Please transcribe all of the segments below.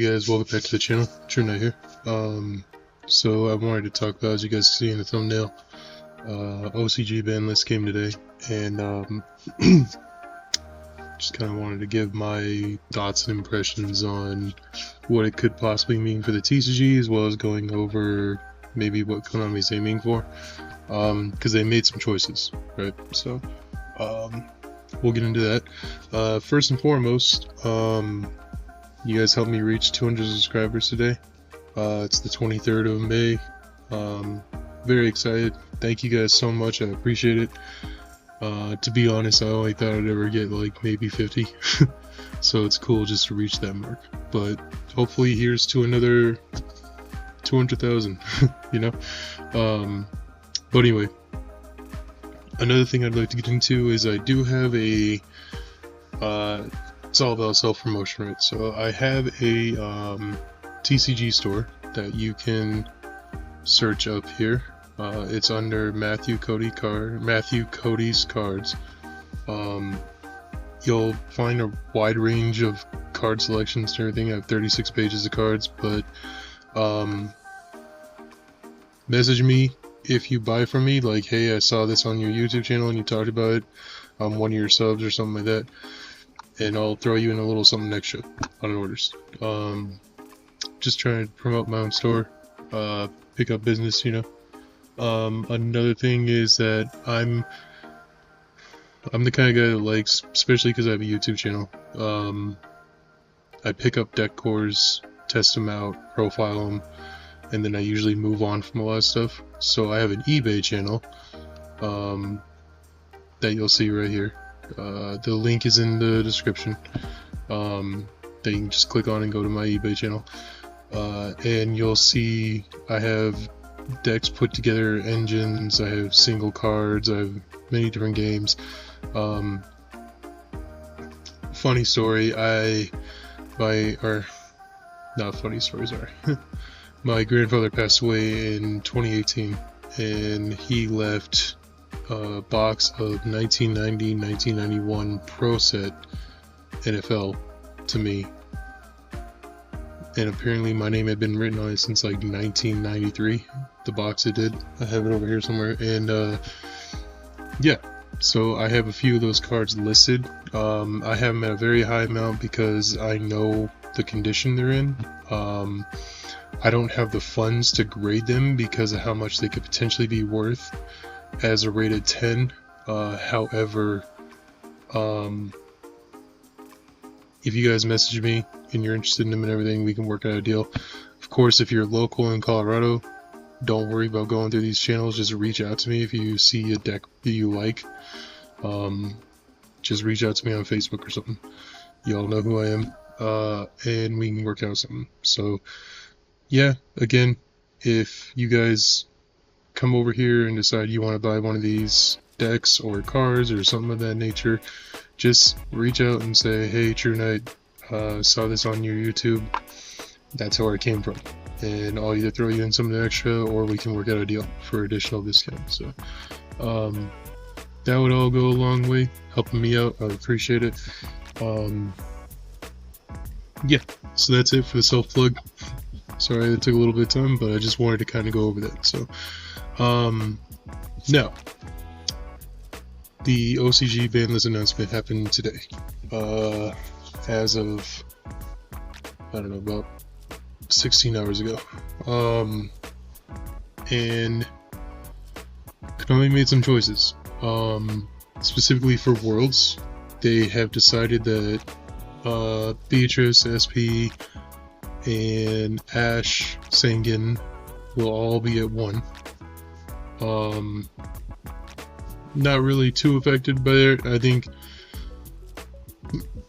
guys, welcome back to the channel. True Knight here. So I wanted to talk about, as you guys see in the thumbnail, OCG Banlist came today, and just kind of wanted to give my thoughts and impressions on what it could possibly mean for the TCG, as well as going over maybe what Konami's aiming for, because they made some choices, right? So we'll get into that. First and foremost, you guys helped me reach 200 subscribers today. It's the 23rd of May. Very excited. Thank you guys so much. I appreciate it. To be honest, I only thought I'd ever get like maybe 50. So it's cool just to reach that mark. But hopefully here's to another 200,000, you know? But anyway, another thing I'd like to get into is I do have a it's all about self-promotion, right? So I have a TCG store that you can search up here. It's under MatthewCodysCards. You'll find a wide range of card selections and everything. I have 36 pages of cards, but message me if you buy from me, like, hey, I saw this on your YouTube channel and you talked about it on one of your subs or something like that, and I'll throw you in a little something extra on orders. Just trying to promote my own store, pick up business, you know. Another thing is that I'm the kind of guy that likes, especially because I have a YouTube channel, I pick up deck cores, test them out, profile them, and then I usually move on from a lot of stuff. So I have an eBay channel that you'll see right here. The link is in the description. That you can just click on and go to my eBay channel, and you'll see I have decks put together, engines, I have single cards, I have many different games. Funny story, not funny story, sorry. My grandfather passed away in 2018, and he left a box of 1990-1991 Pro Set NFL to me, and apparently my name had been written on it since like 1993. The box it did. I have it over here somewhere, and yeah, so I have a few of those cards listed. I have them at a very high amount because I know the condition they're in. I don't have the funds to grade them because of how much they could potentially be worth as a rated 10. However, if you guys message me and you're interested in them and everything, we can work out a deal. Of course, if you're local in Colorado, don't worry about going through these channels. Just reach out to me if you see a deck that you like. Just reach out to me on Facebook or something. Y'all know who I am, and we can work out something. So yeah, again, if you guys come over here and decide you want to buy one of these decks or cards or something of that nature, just reach out and say, hey, True Knight, saw this on your YouTube. That's where it came from, and I'll either throw you in something extra or we can work out a deal for additional discount. So that would all go a long way, helping me out. I appreciate it. Yeah, so that's it for the self-plug. Sorry that took a little bit of time, but I just wanted to kind of go over that. So now, the OCG Banlist announcement happened today, as of, I don't know, about 16 hours ago, and Konami made some choices. Specifically for Worlds, they have decided that Beatrice, SP, and Ash Sangan will all be at 1. Not really too affected by it. I think,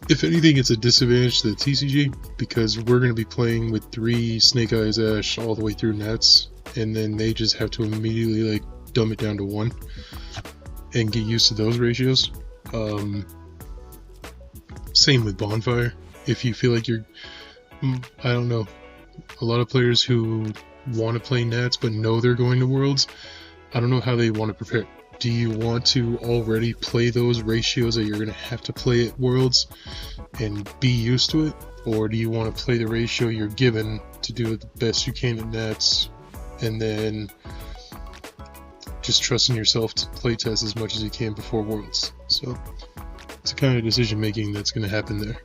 if anything, it's a disadvantage to the TCG because we're going to be playing with 3 Snake Eyes Ash all the way through Nats, and then they just have to immediately like dumb it down to 1 and get used to those ratios. Same with Bonfire. If you feel like you're, I don't know, a lot of players who want to play Nats but know they're going to Worlds, I don't know how they want to prepare. Do you want to already play those ratios that you're going to have to play at Worlds and be used to it? Or do you want to play the ratio you're given to do it the best you can in Nats, and then just trusting yourself to play test as much as you can before Worlds? So it's a kind of decision making that's going to happen there.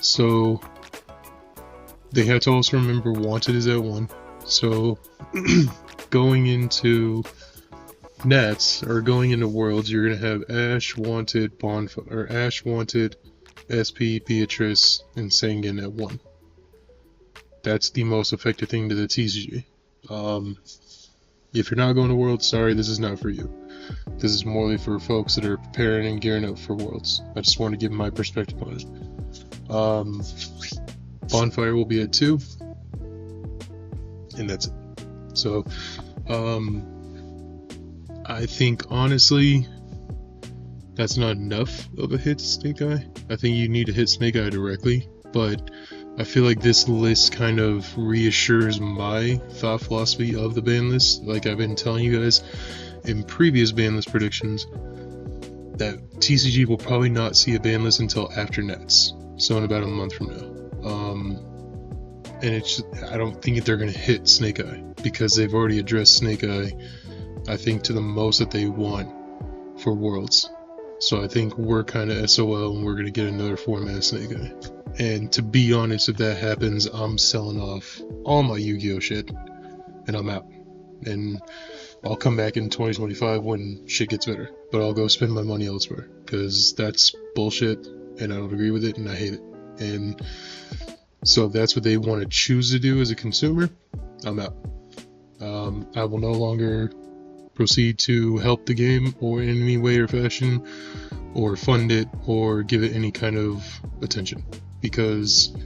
So they have to also remember Wanted is at 1. So going into Nats, or going into Worlds, you're going to have Ash, Wanted, Bonfire, or Ash, Wanted, SP, Beatrice, and Sangan at 1. That's the most effective thing to the TCG. If you're not going to Worlds, sorry, this is not for you. This is morely for folks that are preparing and gearing up for Worlds. I just want to give my perspective on it. Bonfire will be at 2, and that's it. So, I think honestly, that's not enough of a hit to Snake Eye. I think you need to hit Snake Eye directly, but I feel like this list kind of reassures my thought philosophy of the ban list. Like I've been telling you guys in previous ban list predictions, that TCG will probably not see a ban list until after Nats, so in about a month from now. And it's just, I don't think they're going to hit Snake Eye, because they've already addressed Snake Eye, I think, to the most that they want for Worlds. So I think we're kind of SOL, and we're going to get another format of Snake Eye. And to be honest, if that happens, I'm selling off all my Yu-Gi-Oh shit, and I'm out. And I'll come back in 2025 when shit gets better, but I'll go spend my money elsewhere, because that's bullshit, and I don't agree with it, and I hate it. And so if that's what they want to choose to do as a consumer, I'm out. I will no longer proceed to help the game or in any way or fashion, or fund it, or give it any kind of attention, because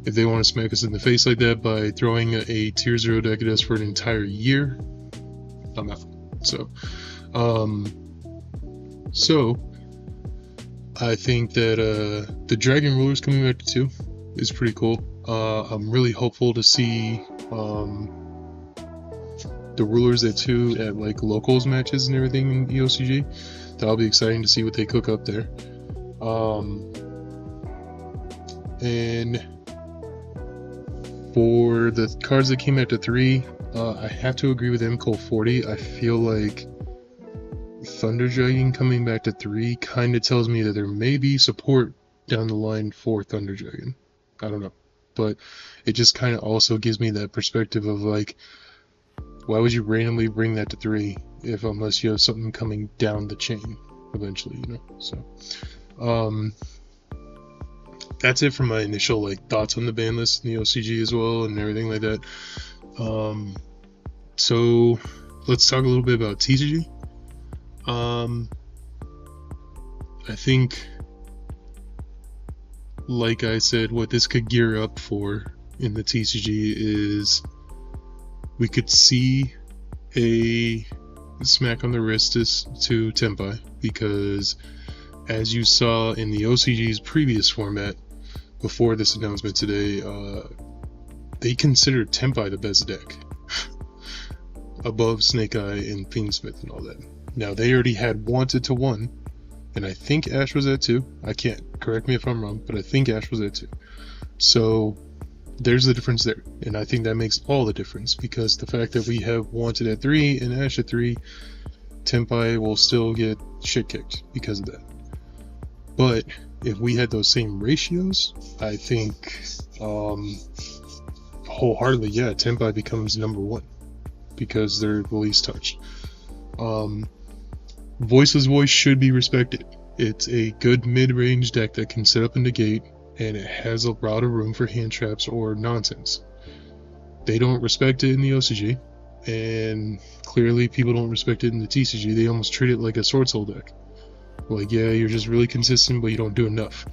if they want to smack us in the face like that by throwing a tier 0 deck at us for an entire year, I'm out. So I think that the Dragon Rulers coming back to 2 is pretty cool. I'm really hopeful to see the Rulers at 2 at like locals matches and everything in the OCG. That'll be exciting to see what they cook up there. And for the cards that came out to 3, I have to agree with MCole 40. I feel like Thunder Dragon coming back to 3 kind of tells me that there may be support down the line for Thunder Dragon. I don't know, but it just kind of also gives me that perspective of like, why would you randomly bring that to 3 unless you have something coming down the chain eventually, you know? So that's it for my initial like thoughts on the ban list and the OCG as well and everything like that. So let's talk a little bit about TCG. I think, like I said, what this could gear up for in the TCG is we could see a smack on the wrist to Tenpai, because as you saw in the OCG's previous format before this announcement today, they considered Tenpai the best deck above Snake Eye and Fiendsmith and all that. Now they already had Wanted to 1, and I think Ash was at 2. I can't, correct me if I'm wrong, but I think Ash was at 2. So there's the difference there, and I think that makes all the difference, because the fact that we have Wanted at 3 and Ash at 3, Tenpai will still get shit kicked because of that. But if we had those same ratios, I think wholeheartedly, yeah, Tenpai becomes number 1, because they're the least touched. Voiceless Voice should be respected. It's a good mid-range deck that can set up and negate, and it has a lot of room for hand traps or nonsense. They don't respect it in the OCG, and clearly people don't respect it in the TCG. They almost treat it like a Sword Soul deck. Like, yeah, you're just really consistent, but you don't do enough.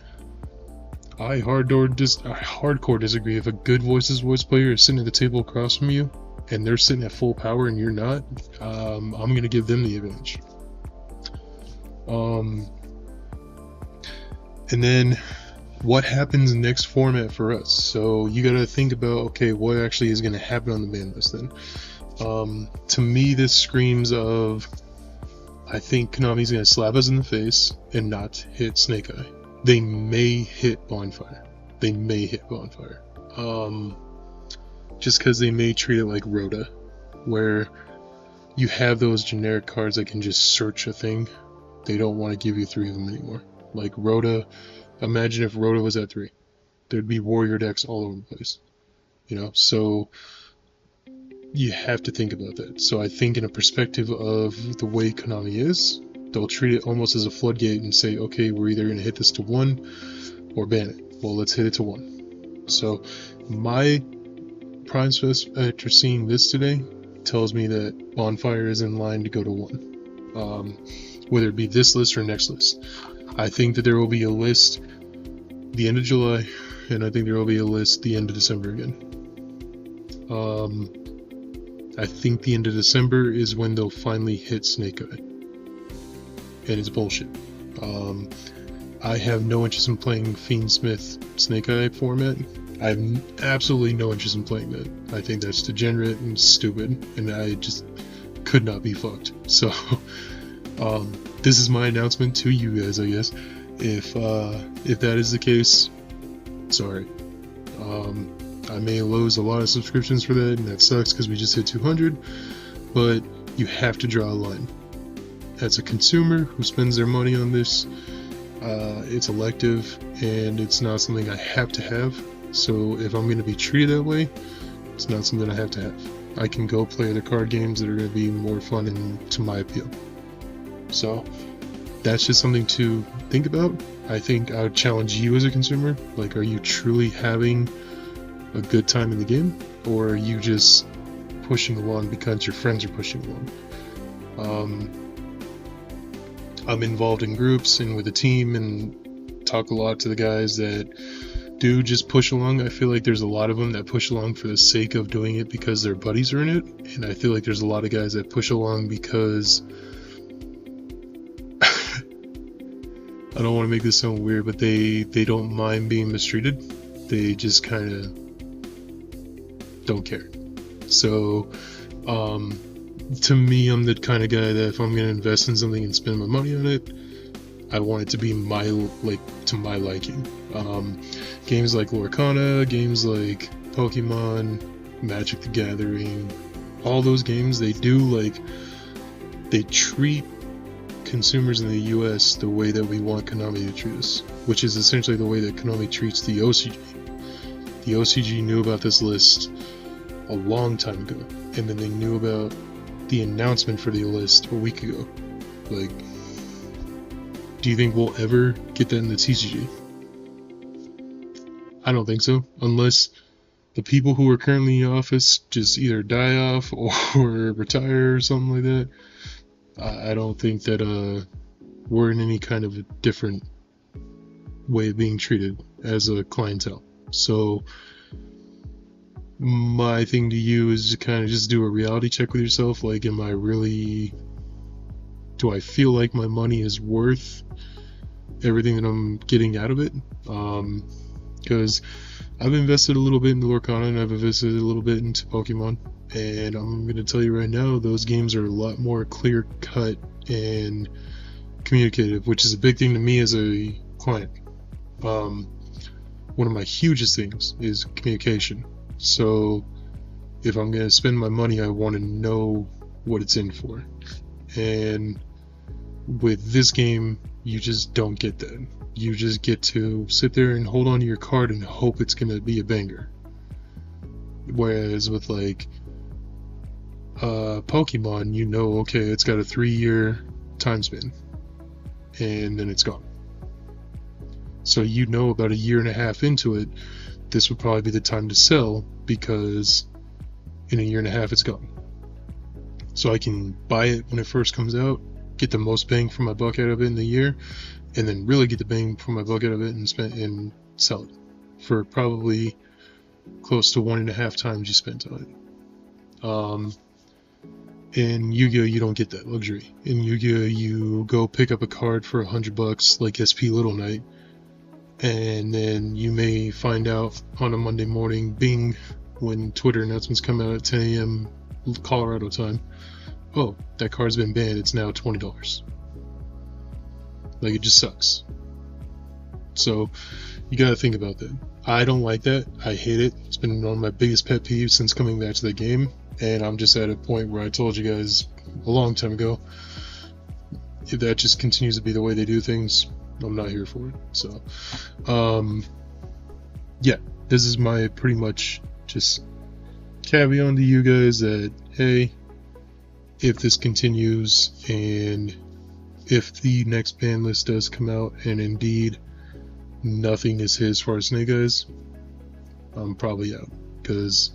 I hardcore disagree. If a good Voiceless Voice player is sitting at the table across from you, and they're sitting at full power and you're not, I'm going to give them the advantage. And then what happens next format for us? So you got to think about, okay, what actually is going to happen on the ban list then? To me, this screams of, I think Konami's going to slap us in the face and not hit Snake Eye. they may hit Bonfire. They may hit Bonfire. Just because they may treat it like Rhoda, where you have those generic cards that can just search a thing. They don't want to give you 3 of them anymore. Like Rhoda, imagine if Rhoda was at 3. There'd be warrior decks all over the place. So you have to think about that. So I think in a perspective of the way Konami is, they'll treat it almost as a floodgate and say, okay, we're either going to hit this to 1 or ban it. Well, let's hit it to 1. So my prime stress after seeing this today tells me that Bonfire is in line to go to 1. Whether it be this list or next list. I think that there will be a list the end of July, and I think there will be a list the end of December again. I think the end of December is when they'll finally hit Snake Eye. And it's bullshit. I have no interest in playing Fiendsmith Snake Eye format. I have absolutely no interest in playing that. I think that's degenerate and stupid, and I just could not be fucked. So, this is my announcement to you guys, I guess. If that is the case, sorry. I may lose a lot of subscriptions for that, and that sucks because we just hit 200, but you have to draw a line. As a consumer who spends their money on this, it's elective, and it's not something I have to have. So if I'm going to be treated that way, it's not something I have to have. I can go play other card games that are going to be more fun and to my appeal. So that's just something to think about. I think I would challenge you as a consumer. Like, are you truly having a good time in the game, or are you just pushing along because your friends are pushing along? I'm involved in groups and with a team and talk a lot to the guys that do just push along. I feel like there's a lot of them that push along for the sake of doing it because their buddies are in it, and I feel like there's a lot of guys that push along because I don't want to make this sound weird, but they don't mind being mistreated. They just kind of don't care. So to me, I'm the kind of guy that if I'm going to invest in something and spend my money on it, I want it to be to my liking. Games like Lorcana, games like Pokemon, Magic the Gathering, all those games, they treat consumers in the US the way that we want Konami to treat us, which is essentially the way that Konami treats the OCG. The OCG knew about this list a long time ago, and then they knew about the announcement for the list a week ago. Like, do you think we'll ever get that in the TCG? I don't think so, unless the people who are currently in office just either die off or retire or something like that. I don't think that we're in any kind of a different way of being treated as a clientele. So my thing to you is to kind of just do a reality check with yourself. Like, do I feel like my money is worth everything that I'm getting out of it? Because I've invested a little bit into Lorcana, and I've invested a little bit into Pokemon, and I'm going to tell you right now, those games are a lot more clear cut and communicative, which is a big thing to me as a client. One of my hugest things is communication. So if I'm going to spend my money, I want to know what it's in for. And with this game, you just don't get that. You just get to sit there and hold on to your card and hope it's going to be a banger. Whereas with like Pokemon, you know, okay, it's got a 3-year time span, and then it's gone. So you know about a year and a half into it, this would probably be the time to sell, because in a year and a half it's gone. So I can buy it when it first comes out, get the most bang for my buck out of it in the year, and then really get the bang for my buck out of it and sell it for probably close to 1.5 times you spent on it. In Yu-Gi-Oh! You don't get that luxury. In Yu-Gi-Oh! You go pick up a card for $100 like SP Little Knight, and then you may find out on a Monday morning, bing, when Twitter announcements come out at 10 a.m. Colorado time, oh, that card's been banned, it's now $20. Like, it just sucks. So you gotta think about that. I don't like that. I hate it. It's been one of my biggest pet peeves since coming back to the game, and I'm just at a point where I told you guys a long time ago, if that just continues to be the way they do things, I'm not here for it. So yeah, this is my pretty much just caveat to you guys that, hey, if this continues and if the next ban list does come out and indeed nothing is hit as far as Snake Eyes, I'm probably out, because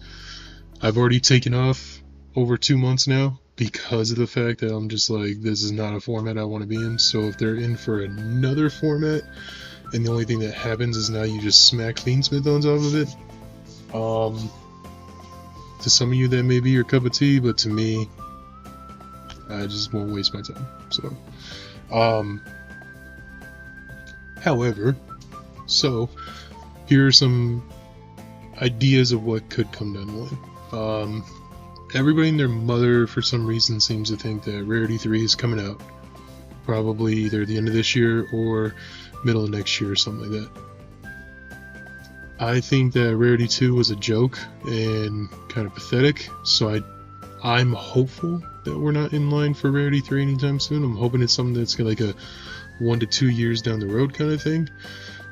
I've already taken off over 2 months now because of the fact that I'm just like, this is not a format I want to be in. So if they're in for another format and the only thing that happens is now you just smack Fiendsmith on top of it, to some of you that may be your cup of tea, but to me, I just won't waste my time. So however, so here are some ideas of what could come down the line. Everybody and their mother for some reason seems to think that Rarity 3 is coming out probably either the end of this year or middle of next year or something like that. I think that Rarity 2 was a joke and kind of pathetic, so I'm hopeful that we're not in line for Rarity 3 anytime soon. I'm hoping it's something that's like a 1 to 2 years down the road kind of thing,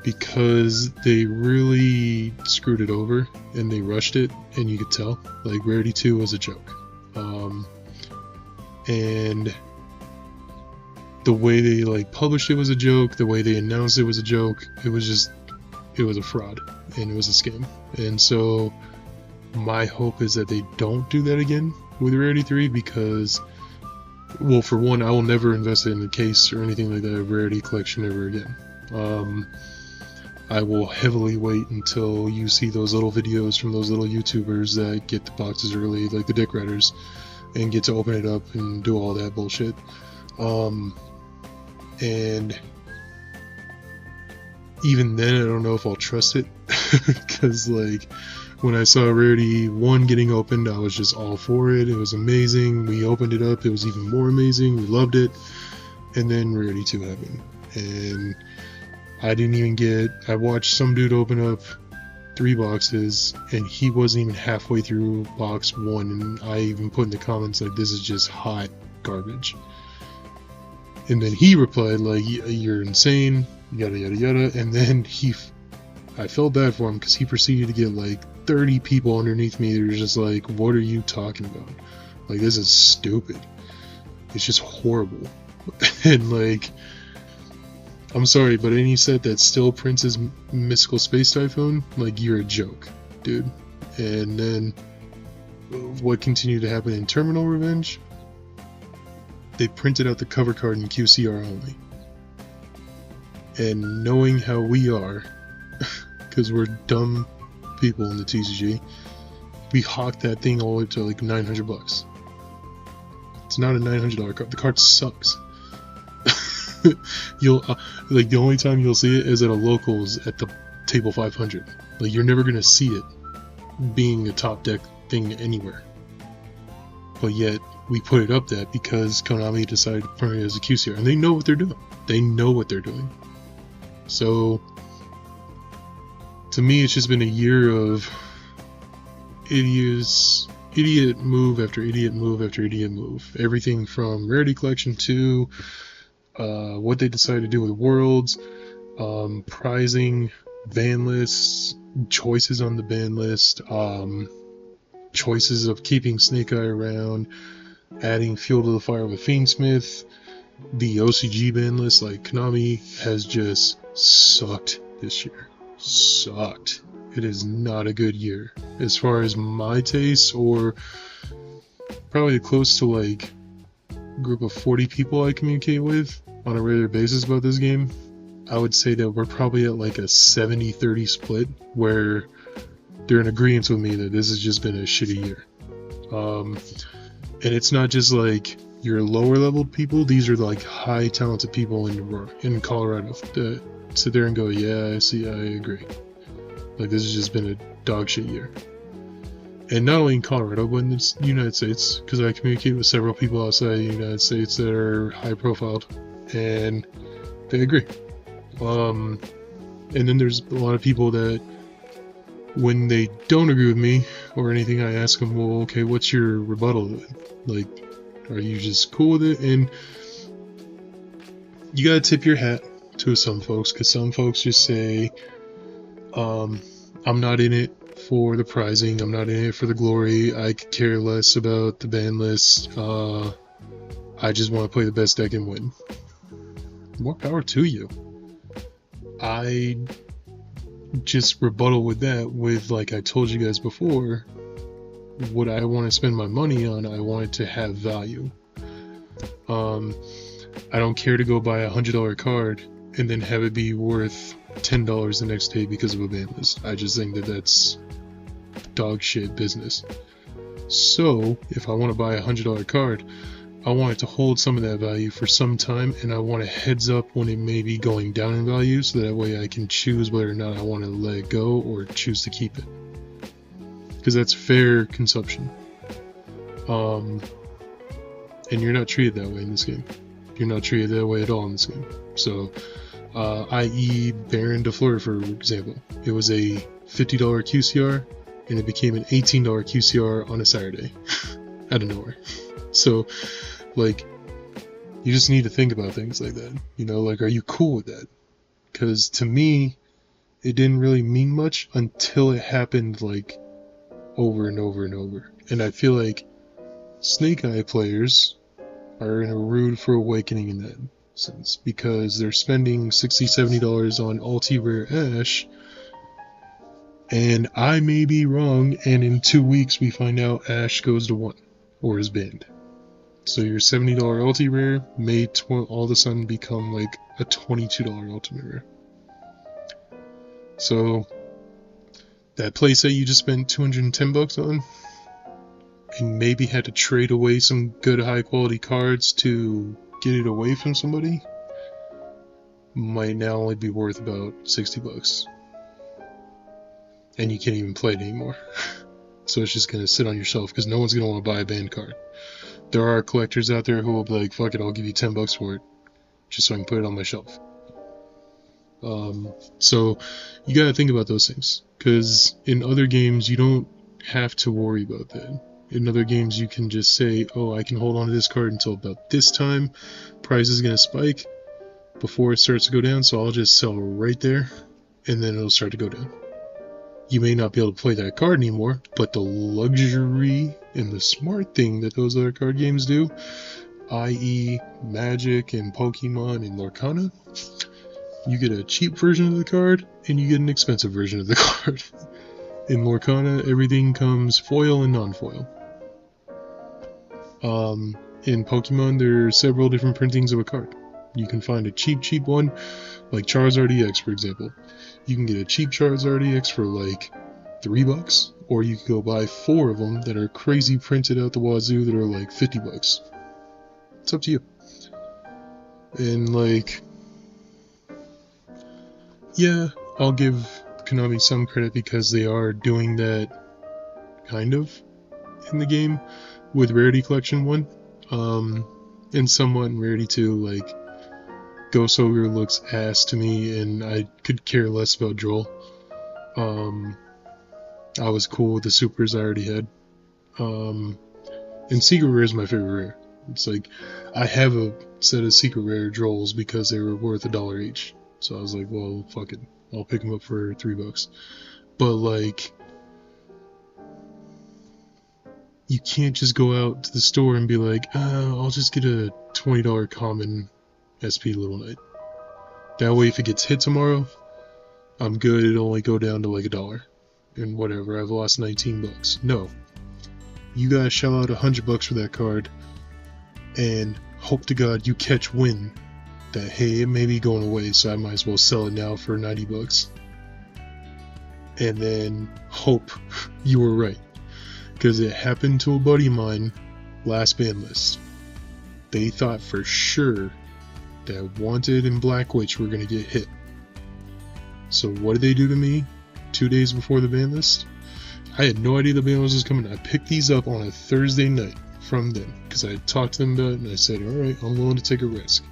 because they really screwed it over and they rushed it, and you could tell like Rarity 2 was a joke. And the way they like published it was a joke, the way they announced it was a joke. It was a fraud and it was a scam. And so my hope is that they don't do that again with Rarity 3, because, well, for one, I will never invest in a case or anything like that of Rarity collection ever again. I will heavily wait until you see those little videos from those little YouTubers that get the boxes early, like the Dick Riders, and get to open it up and do all that bullshit. And even then, I don't know if I'll trust it, because like when I saw Rarity 1 getting opened, I was just all for it. It was amazing. We opened it up, it was even more amazing. We loved it. And then Rarity 2 happened, and I watched some dude open up 3 boxes, and he wasn't even halfway through box 1, and I even put in the comments like, this is just hot garbage. And then he replied like, you're insane, yada yada yada. And then I felt bad for him, because he proceeded to get like 30 people underneath me that were just like, what are you talking about? Like, this is stupid. It's just horrible. And like, I'm sorry, but any set that still prints as Mystical Space Typhoon, like, you're a joke, dude. And then what continued to happen in Terminal Revenge, they printed out the cover card in QCR only. And knowing how we are, because we're dumb people in the TCG, we hawked that thing all the way up to like $900. It's not a $900 card. The card sucks. You'll like, the only time you'll see it is at a locals at the table 500. Like, you're never gonna see it being a top deck thing anywhere. But yet we put it up that because Konami decided to print it as a QCR, and they know what they're doing. They know what they're doing. So to me, it's just been a year of idiot move after idiot move after idiot move. Everything from Rarity Collection to what they decided to do with Worlds, prizing, ban lists, choices on the ban list, choices of keeping Snake Eye around, adding fuel to the fire with Fiendsmith, the OCG ban list. Like, Konami has just sucked this year. Sucked. It is not a good year as far as my taste, or probably close to like a group of 40 people I communicate with on a regular basis about this game. I would say that we're probably at like a 70-30 split, where they're in agreement with me that this has just been a shitty year. And it's not just like your lower level people, these are like high talented people in Colorado that sit there and go, yeah, I agree. Like, this has just been a dog shit year. And not only in Colorado, but in the United States, because I communicate with several people outside the United States that are high profiled, and they agree. And then there's a lot of people that, when they don't agree with me or anything, I ask them, well, okay, what's your rebuttal? Like, are you just cool with it? And you gotta tip your hat to some folks, because some folks just say, I'm not in it for the prizing, I'm not in it for the glory, I could care less about the ban list, I just want to play the best deck and win. More power to you. I just rebuttal with that with, like I told you guys before, what I want to spend my money on, I want it to have value. I don't care to go buy a $100 card and then have it be worth $10 the next day because of a ban list. I just think that that's dog shit business. So if I want to buy a $100 card, I want it to hold some of that value for some time, and I want a heads up when it may be going down in value, so that way I can choose whether or not I want to let it go or choose to keep it, because that's fair consumption. And you're not treated that way in this game. You're not treated that way at all in this game. So i.e. Baron de Fleur, for example, it was a $50 QCR and it became an $18 QCR on a Saturday out of nowhere. So, like, you just need to think about things like that. You know, like, are you cool with that? Because to me, it didn't really mean much until it happened, like, over and over and over. And I feel like Snake Eye players are in a rude for awakening in that sense, because they're spending $60, $70 on ulti-rare Ash, and I may be wrong, and in 2 weeks we find out Ash goes to 1 or is banned. So your $70 ulti-rare may all of a sudden become like a $22 ultimate rare. So that playset you just spent $210 on, and maybe had to trade away some good high quality cards to get it away from somebody, might now only be worth about $60. And you can't even play it anymore. So it's just gonna sit on your shelf because no one's gonna want to buy a banned card. There are collectors out there who will be like, fuck it, I'll give you $10 for it, just so I can put it on my shelf. So you gotta think about those things, because in other games you don't have to worry about that. In other games you can just say, oh, I can hold on to this card until about this time, price is gonna spike before it starts to go down, so I'll just sell right there, and then it'll start to go down. You may not be able to play that card anymore, but the luxury and the smart thing that those other card games do, i.e. Magic and Pokemon and Lorcana, you get a cheap version of the card and you get an expensive version of the card. In Lorcana, everything comes foil and non-foil. In Pokemon, there are several different printings of a card. You can find a cheap one, like Charizard EX, for example. You can get a cheap Charizard EX for like $3, or you can go buy 4 of them that are crazy printed out the wazoo that are like $50. It's up to you. And like, yeah, I'll give Konami some credit because they are doing that kind of in the game with Rarity Collection 1, and somewhat in Rarity 2. Like, Ghost Ogre looks ass to me, and I could care less about Droll. I was cool with the supers I already had. And Secret Rare is my favorite rare. It's like, I have a set of Secret Rare Drolls because they were worth $1 each. So I was like, well, fuck it, I'll pick them up for $3. But like, you can't just go out to the store and be like, I'll just get a $20 common SP Little Knight. That way if it gets hit tomorrow, I'm good, it'll only go down to like $1. And whatever, I've lost $19. No. You gotta shell out $100 for that card and hope to God you catch wind that, hey, it may be going away, so I might as well sell it now for $90. And then hope you were right. Because it happened to a buddy of mine last Banlist. They thought for sure that Wanted and Black Witch were going to get hit. So what did they do to me 2 days before the Banlist? I had no idea the Banlist was coming. I picked these up on a Thursday night from them because I had talked to them about it, and I said, alright, I'm willing to take a risk.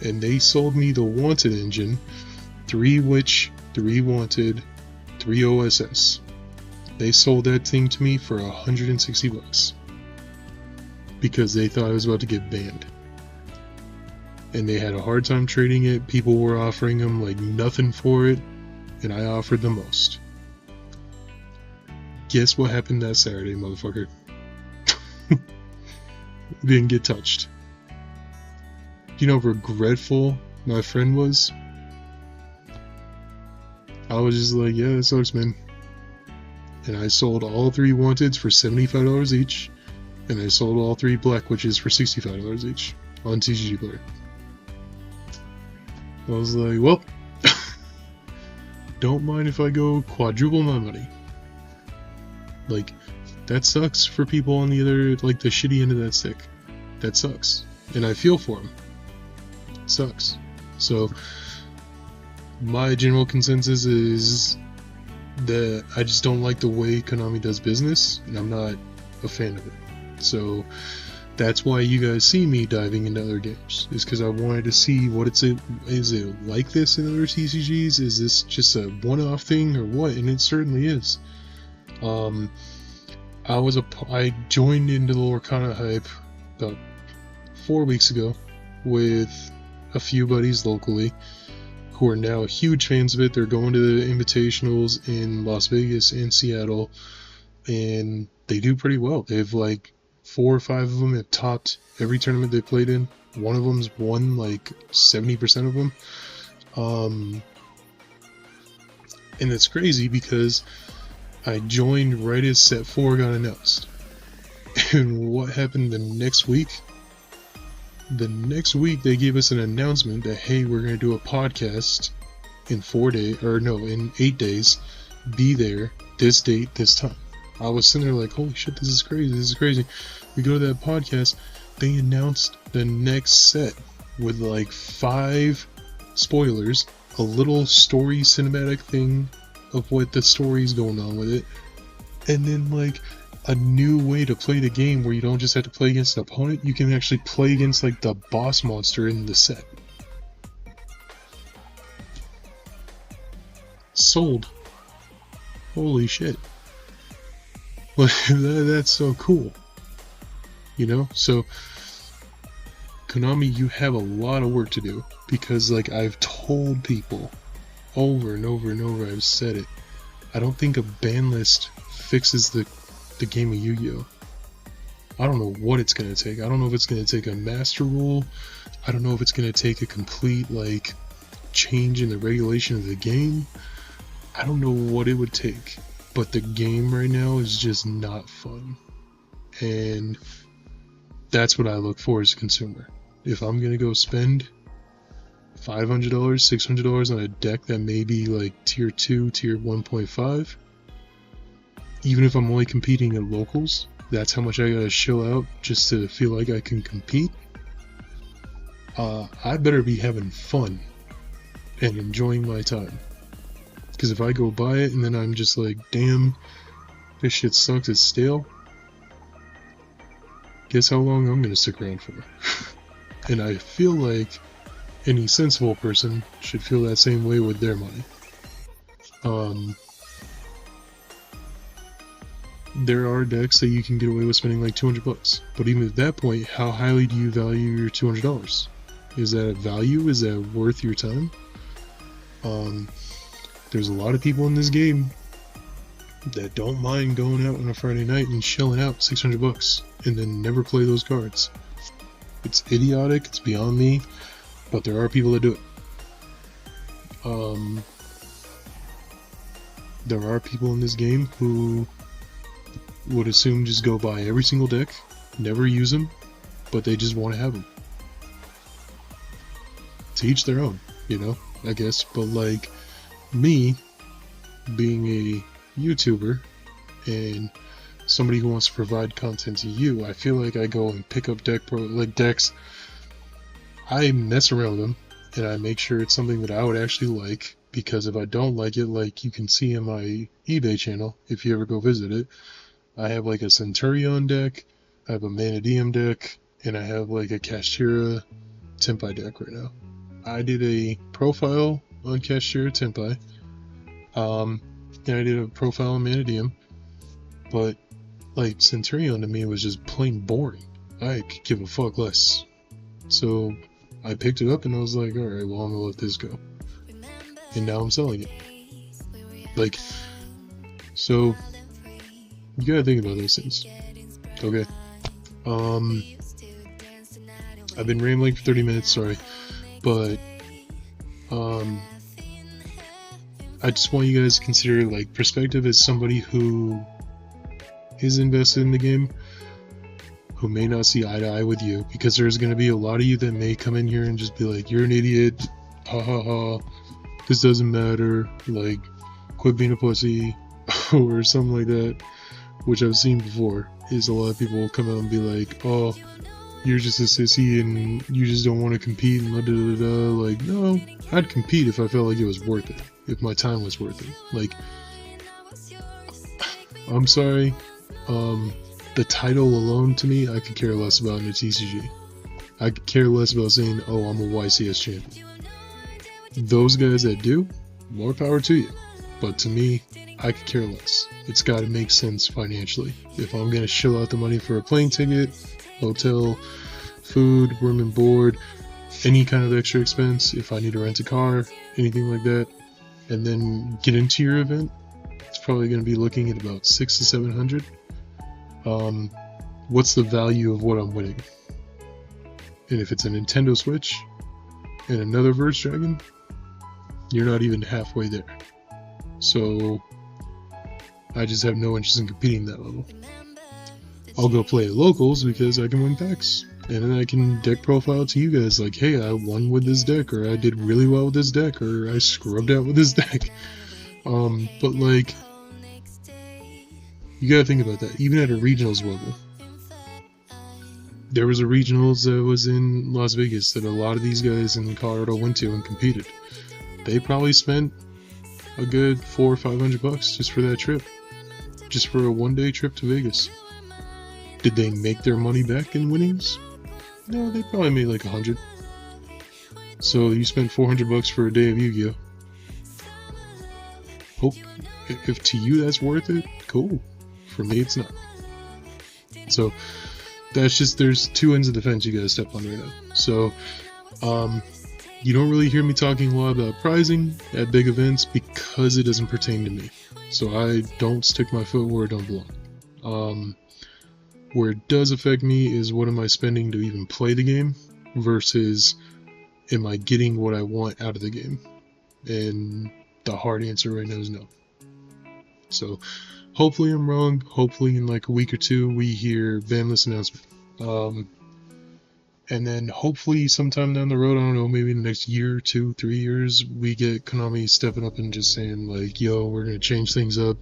And they sold me the Wanted engine 3 Witch, 3 Wanted, 3 OSS. They sold that thing to me for $160 because they thought I was about to get banned. And they had a hard time trading it. People were offering them like nothing for it, and I offered the most. Guess what happened that Saturday, motherfucker? Didn't get touched. You know how regretful my friend was? I was just like, yeah, that sucks, man. And I sold all 3 Wanteds for $75 each, and I sold all 3 Black Witches for $65 each on TcgPlayer. I was like, well, don't mind if I go quadruple my money. Like, that sucks for people on the other, like, the shitty end of that stick. That sucks. And I feel for them. It sucks. So, my general consensus is that I just don't like the way Konami does business, and I'm not a fan of it. So that's why you guys see me diving into other games, is because I wanted to see what is it like this in other TCGs? Is this just a one-off thing or what? And it certainly is. I joined into the Lorcana hype about 4 weeks ago with a few buddies locally who are now huge fans of it. They're going to the invitationals in Las Vegas and Seattle, and they do pretty well. They've like 4 or 5 of them have topped every tournament they played in. One of them's won like 70% of them. And it's crazy because I joined right as Set 4 got announced. And what happened the next week? The next week they gave us an announcement that, hey, we're going to do a podcast in 8 days. Be there, this date, this time. I was sitting there like, holy shit, this is crazy. We go to that podcast, they announced the next set with like 5 spoilers, a little story cinematic thing of what the story's going on with it, and then like a new way to play the game where you don't just have to play against an opponent, you can actually play against like the boss monster in the set. Sold. Holy shit. That's so cool. You know? So Konami, you have a lot of work to do, because like I've told people over and over and over, I've said it, I don't think a ban list fixes the game of Yu-Gi-Oh! I don't know what it's going to take. I don't know if it's going to take a master rule. I don't know if it's going to take a complete like change in the regulation of the game. I don't know what it would take, but the game right now is just not fun. And that's what I look for as a consumer. If I'm going to go spend $500, $600 on a deck that may be like tier 2, tier 1.5, even if I'm only competing at locals, that's how much I gotta shell out just to feel like I can compete. I better be having fun and enjoying my time. Because if I go buy it and then I'm just like, damn, this shit sucks, it's stale, guess how long I'm gonna stick around for. And I feel like any sensible person should feel that same way with their money. There are decks that you can get away with spending like $200, but even at that point, how highly do you value your $200? Is that a value? Is that worth your time? There's a lot of people in this game that don't mind going out on a Friday night and shelling out $600 and then never play those cards. It's idiotic, it's beyond me, but there are people that do it. There are people in this game who would assume just go buy every single deck, never use them, but they just want to have them. To each their own, you know, I guess. But like me, being a YouTuber and somebody who wants to provide content to you, I feel like I go and pick up decks. I mess around with them and I make sure it's something that I would actually like, because if I don't like it, like you can see in my eBay channel if you ever go visit it, I have like a Centurion deck, I have a Manadium deck, and I have like a Kashtira Tempai deck right now. I did a profile uncast share Tenpai. And I did a profile on Manadium, but like Centurion to me was just plain boring. I could give a fuck less. So I picked it up and I was like, alright, well, I'm gonna let this go. And now I'm selling it. Like, so you gotta think about those things. Okay. I've been rambling for 30 minutes, sorry. But I just want you guys to consider like perspective as somebody who is invested in the game, who may not see eye to eye with you, because there's going to be a lot of you that may come in here and just be like, you're an idiot, ha ha ha, this doesn't matter, like, quit being a pussy, or something like that, which I've seen before, is a lot of people will come out and be like, oh, you're just a sissy and you just don't want to compete and da da da da. Like, no, I'd compete if I felt like it was worth it, if my time was worth it. Like, I'm sorry, the title alone to me, I could care less about in a TCG. I could care less about saying, oh, I'm a YCS champion. Those guys that do, more power to you. But to me, I could care less. It's got to make sense financially. If I'm going to shell out the money for a plane ticket, hotel, food, room and board, any kind of extra expense, if I need to rent a car, anything like that, and then get into your event, it's probably going to be looking at about $600 to $700. What's the value of what I'm winning? And if it's a Nintendo Switch and another Verge Dragon, you're not even halfway there. So I just have no interest in competing that level. I'll go play at locals because I can win packs, and then I can deck profile to you guys like, hey, I won with this deck, or I did really well with this deck, or I scrubbed out with this deck. But like, you gotta think about that. Even at a regionals level, there was a regionals that was in Las Vegas that a lot of these guys in Colorado went to and competed. They probably spent a good $400 or $500 just for that trip, just for a one-day trip to Vegas. Did they make their money back in winnings? No, they probably made like 100. So you spent $400 for a day of Yu-Gi-Oh. Hope if to you that's worth it, cool. For me, it's not. So that's just, there's two ends of the fence you gotta step on right now. So you don't really hear me talking a lot about pricing at big events because it doesn't pertain to me. So I don't stick my foot where it don't belong. Where it does affect me is what am I spending to even play the game versus am I getting what I want out of the game? And the hard answer right now is no. So hopefully I'm wrong. Hopefully in like a week or two we hear Banlist announcement. And then hopefully sometime down the road, I don't know, maybe in the next year, 2, 3 years, we get Konami stepping up and just saying like, yo, we're going to change things up.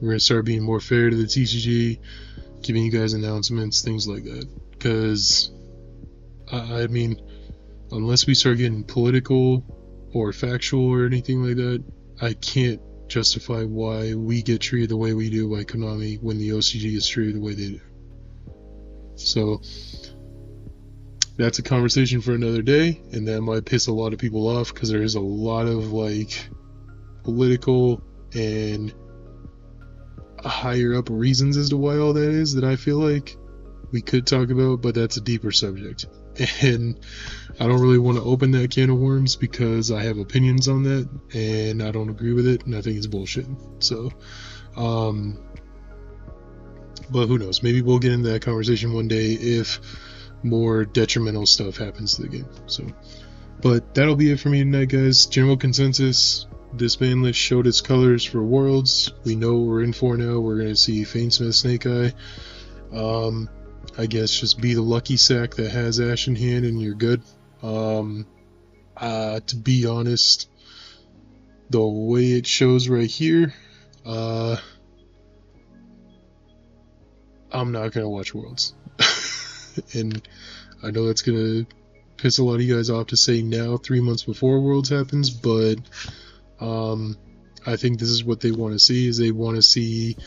We're going to start being more fair to the TCG, giving you guys announcements, things like that. Because, I mean, unless we start getting political or factual or anything like that, I can't justify why we get treated the way we do by Konami when the OCG is treated the way they do. So that's a conversation for another day, and that might piss a lot of people off because there is a lot of like political and higher up reasons as to why all that is that I feel like we could talk about, but that's a deeper subject, and I don't really want to open that can of worms because I have opinions on that and I don't agree with it and I think it's bullshit. So but who knows, maybe we'll get into that conversation one day if more detrimental stuff happens to the game. So, but that'll be it for me tonight, guys. General consensus, this ban list showed its colors for Worlds. We know what we're in for now. We're going to see Fainsmith Snake Eye. I guess just be the lucky sack that has Ash in hand and you're good. To be honest, the way it shows right here, I'm not going to watch Worlds. And I know that's gonna piss a lot of you guys off to say now, 3 months before Worlds happens, but I think this is what they want to see. Is they want to see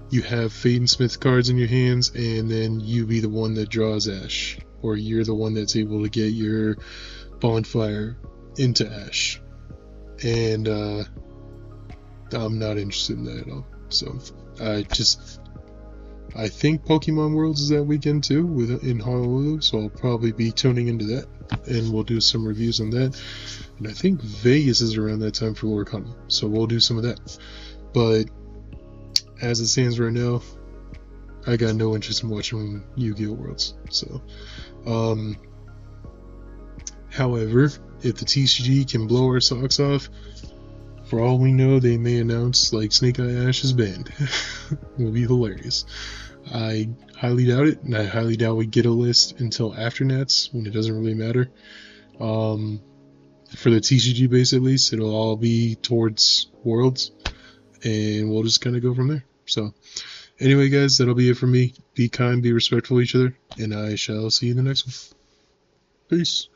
you have Fadensmith cards in your hands, and then you be the one that draws Ash, or you're the one that's able to get your bonfire into Ash. and I'm not interested in that at all. So I think Pokemon Worlds is that weekend too, in Honolulu. So I'll probably be tuning into that, and we'll do some reviews on that. And I think Vegas is around that time for Loricon, so we'll do some of that. But as it stands right now, I got no interest in watching Yu-Gi-Oh! Worlds. So, however, if the TCG can blow our socks off, for all we know, they may announce like Snake Eye Ash is banned. It will be hilarious. I highly doubt it, and I highly doubt we get a list until after Nats, when it doesn't really matter. For the TCG base at least, it'll all be towards Worlds, and we'll just kind of go from there. So, anyway, guys, that'll be it for me. Be kind, be respectful of each other, and I shall see you in the next one. Peace.